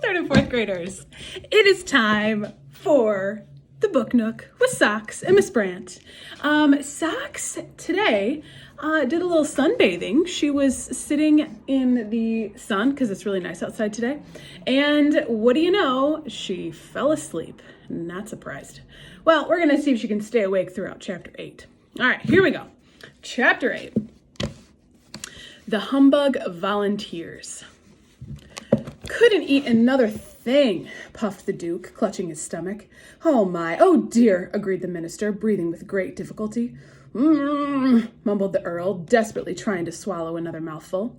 third and fourth graders. It is time for the Book Nook with Socks and Miss Brandt. Socks today did a little sunbathing. She was sitting in the sun because it's really nice outside today. And what do you know? She fell asleep. Not surprised. Well, we're going to see if she can stay awake throughout chapter 8. All right, here we go. Chapter 8. The Humbug Volunteers. Couldn't eat another thing, puffed the Duke, clutching his stomach. Oh my, oh dear, agreed the minister, breathing with great difficulty. Mumbled the Earl, desperately trying to swallow another mouthful.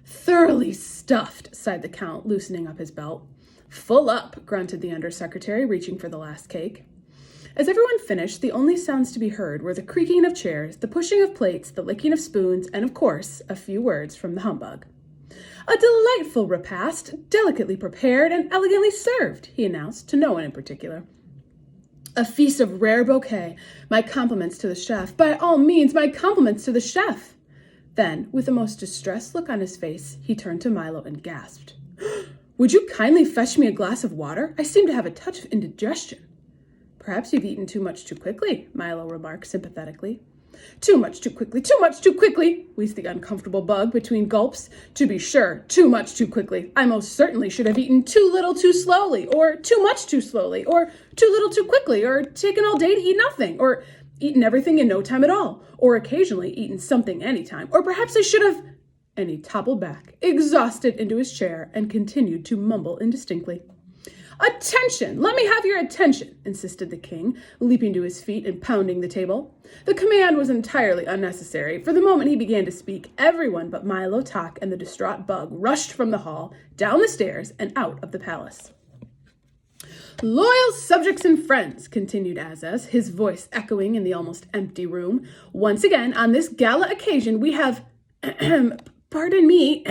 Thoroughly stuffed, sighed the Count, loosening up his belt. Full up, grunted the undersecretary, reaching for the last cake. As everyone finished, the only sounds to be heard were the creaking of chairs, the pushing of plates, the licking of spoons, and of course, a few words from the humbug. A delightful repast, delicately prepared and elegantly served, he announced, to no one in particular. A feast of rare bouquet. My compliments to the chef. By all means, my compliments to the chef. Then, with the most distressed look on his face, he turned to Milo and gasped. Would you kindly fetch me a glass of water? I seem to have a touch of indigestion. Perhaps you've eaten too much too quickly, Milo remarked sympathetically. Too much too quickly, wheezed the uncomfortable bug between gulps. To be sure, too much too quickly. I most certainly should have eaten too little too slowly, or too much too slowly, or too little too quickly, or taken all day to eat nothing, or eaten everything in no time at all, or occasionally eaten something anytime, or perhaps I should have... And he toppled back, exhausted, into his chair, and continued to mumble indistinctly. Attention! Let me have your attention, insisted the king, leaping to his feet and pounding the table. The command was entirely unnecessary, for the moment he began to speak, everyone but Milo, Tock, and the distraught bug rushed from the hall, down the stairs, and out of the palace. Loyal subjects and friends, continued Azaz, his voice echoing in the almost empty room. Once again, on this gala occasion, we have... Pardon me,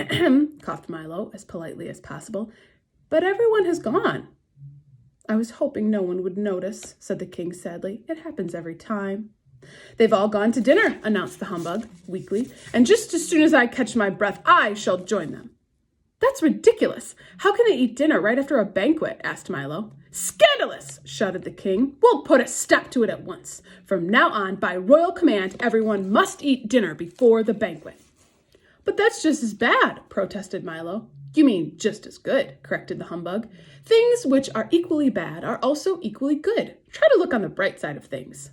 coughed Milo, as politely as possible, but everyone has gone. I was hoping no one would notice, said the king sadly. It happens every time. They've all gone to dinner, announced the humbug, weakly, and just as soon as I catch my breath, I shall join them. That's ridiculous. How can they eat dinner right after a banquet? Asked Milo. Scandalous, shouted the king. We'll put a stop to it at once. From now on, by royal command, everyone must eat dinner before the banquet. But that's just as bad, protested Milo. You mean just as good, corrected the humbug. Things which are equally bad are also equally good. Try to look on the bright side of things.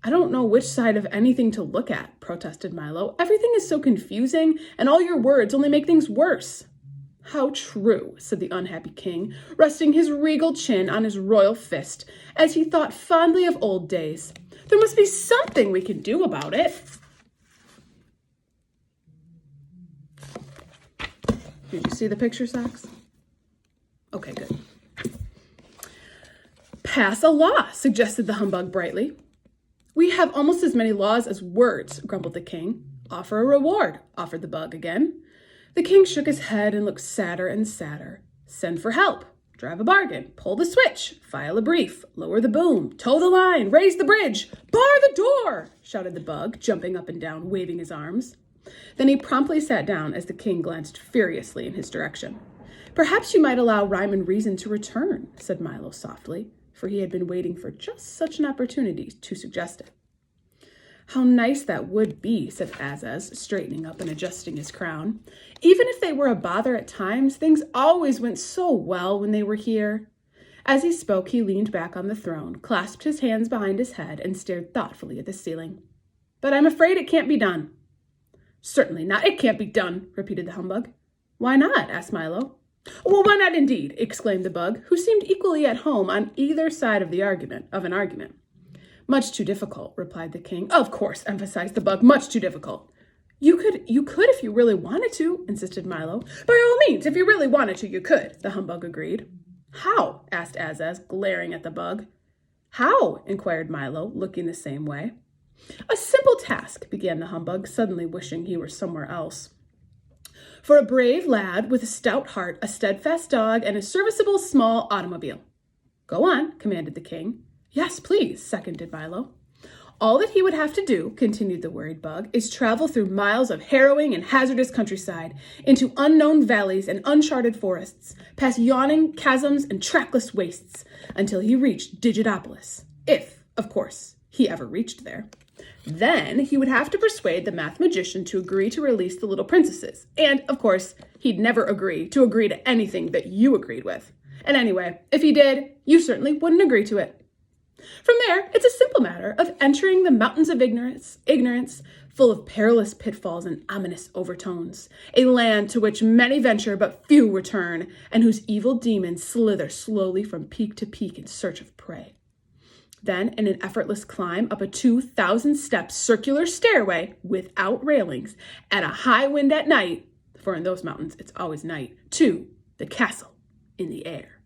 I don't know which side of anything to look at, protested Milo. Everything is so confusing, and all your words only make things worse. How true, said the unhappy king, resting his regal chin on his royal fist, as he thought fondly of old days. There must be something we can do about it. Did you see the picture, Socks? Okay, good. Pass a law, suggested the humbug brightly. We have almost as many laws as words, grumbled the king. Offer a reward, offered the bug again. The king shook his head and looked sadder and sadder. Send for help, drive a bargain, pull the switch, file a brief, lower the boom, tow the line, raise the bridge, bar the door, shouted the bug, jumping up and down, waving his arms. Then he promptly sat down as the king glanced furiously in his direction. Perhaps you might allow Rhyme and Reason to return, said Milo softly, for he had been waiting for just such an opportunity to suggest it. How nice that would be, said Azaz, straightening up and adjusting his crown. Even if they were a bother at times, things always went so well when they were here. As he spoke, he leaned back on the throne, clasped his hands behind his head, and stared thoughtfully at the ceiling. But I'm afraid it can't be done. Certainly not. It can't be done, repeated the humbug. Why not? Asked Milo. Well, why not indeed? Exclaimed the bug, who seemed equally at home on either side of an argument. Much too difficult, replied the king. Of course, emphasized the bug, much too difficult. You could if you really wanted to, insisted Milo. By all means, if you really wanted to, you could, the humbug agreed. How? Asked Azaz, glaring at the bug. How? Inquired Milo, looking the same way. A simple task, began the humbug, suddenly wishing he were somewhere else. For a brave lad with a stout heart, a steadfast dog, and a serviceable small automobile. Go on, commanded the king. Yes, please, seconded Milo. All that he would have to do, continued the worried bug, is travel through miles of harrowing and hazardous countryside, into unknown valleys and uncharted forests, past yawning chasms and trackless wastes, until he reached Digitopolis. If, of course, he ever reached there. Then he would have to persuade the math magician to agree to release the little princesses. And, of course, he'd never agree to anything that you agreed with. And anyway, if he did, you certainly wouldn't agree to it. From there, it's a simple matter of entering the mountains of ignorance, full of perilous pitfalls and ominous overtones, a land to which many venture but few return, and whose evil demons slither slowly from peak to peak in search of prey. Then, in an effortless climb up a 2,000-step circular stairway without railings, at a high wind at night, for in those mountains it's always night, to the castle in the air.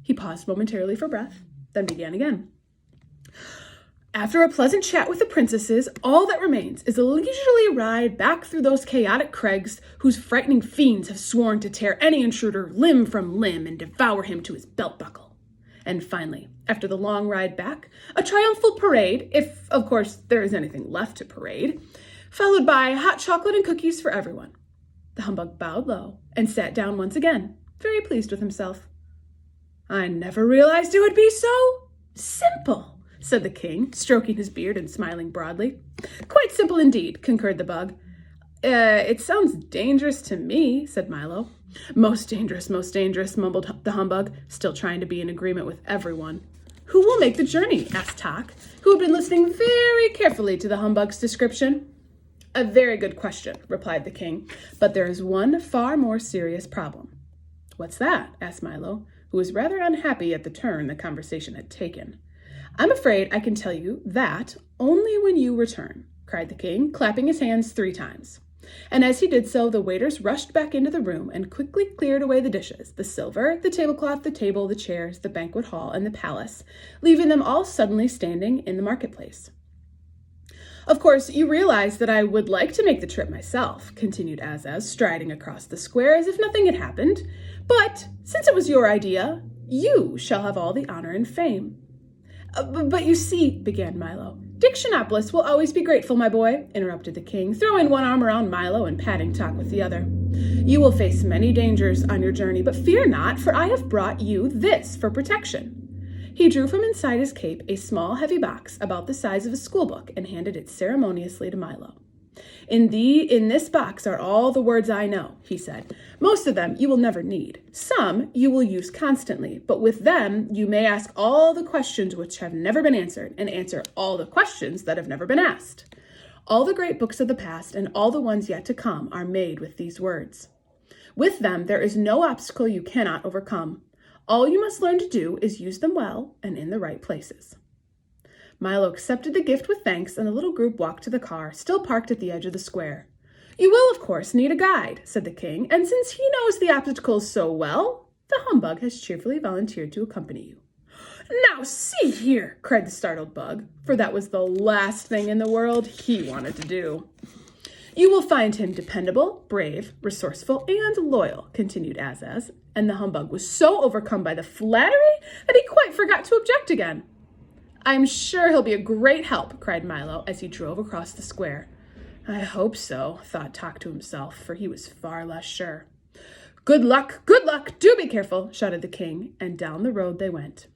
He paused momentarily for breath, then began again. After a pleasant chat with the princesses, all that remains is a leisurely ride back through those chaotic crags whose frightening fiends have sworn to tear any intruder limb from limb and devour him to his belt buckle. And finally, after the long ride back, a triumphal parade, if, of course, there is anything left to parade, followed by hot chocolate and cookies for everyone. The humbug bowed low and sat down once again, very pleased with himself. I never realized it would be so simple, said the king, stroking his beard and smiling broadly. Quite simple indeed, concurred the bug. It sounds dangerous to me, said Milo. Most dangerous, mumbled the humbug, still trying to be in agreement with everyone. Who will make the journey? Asked Tock, who had been listening very carefully to the humbug's description. A very good question, replied the king, but there is one far more serious problem. What's that? Asked Milo, who was rather unhappy at the turn the conversation had taken. I'm afraid I can tell you that only when you return, cried the king, clapping his hands 3 times. And as he did so, the waiters rushed back into the room and quickly cleared away the dishes, the silver, the tablecloth, the table, the chairs, the banquet hall, and the palace, leaving them all suddenly standing in the marketplace. Of course, you realize that I would like to make the trip myself, continued Azaz, striding across the square as if nothing had happened. But since it was your idea, you shall have all the honor and fame. But you see, began Milo. Dictionopolis will always be grateful, my boy, interrupted the king, throwing one arm around Milo and patting Tock with the other. You will face many dangers on your journey, but fear not, for I have brought you this for protection. He drew from inside his cape a small, heavy box about the size of a schoolbook and handed it ceremoniously to Milo. In this box are all the words I know, he said. Most of them you will never need. Some you will use constantly, but with them you may ask all the questions which have never been answered and answer all the questions that have never been asked. All the great books of the past and all the ones yet to come are made with these words. With them there is no obstacle you cannot overcome. All you must learn to do is use them well and in the right places. Milo accepted the gift with thanks, and the little group walked to the car, still parked at the edge of the square. You will, of course, need a guide, said the king, and since he knows the obstacles so well, the humbug has cheerfully volunteered to accompany you. Now see here, cried the startled bug, for that was the last thing in the world he wanted to do. You will find him dependable, brave, resourceful, and loyal, continued Azaz, and the humbug was so overcome by the flattery that he quite forgot to object again. I'm sure he'll be a great help, cried Milo as he drove across the square. I hope so, thought Tock to himself, for he was far less sure. Good luck, do be careful, shouted the king, and down the road they went.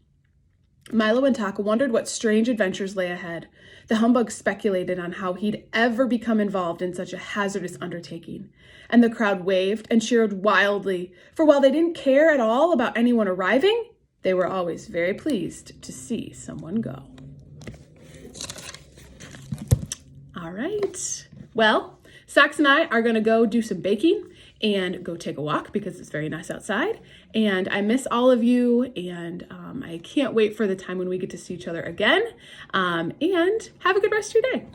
Milo and Tock wondered what strange adventures lay ahead. The humbug speculated on how he'd ever become involved in such a hazardous undertaking, and the crowd waved and cheered wildly, for while they didn't care at all about anyone arriving, they were always very pleased to see someone go. All right. Well, Socks and I are going to go do some baking and go take a walk because it's very nice outside. And I miss all of you, and I can't wait for the time when we get to see each other again. And have a good rest of your day.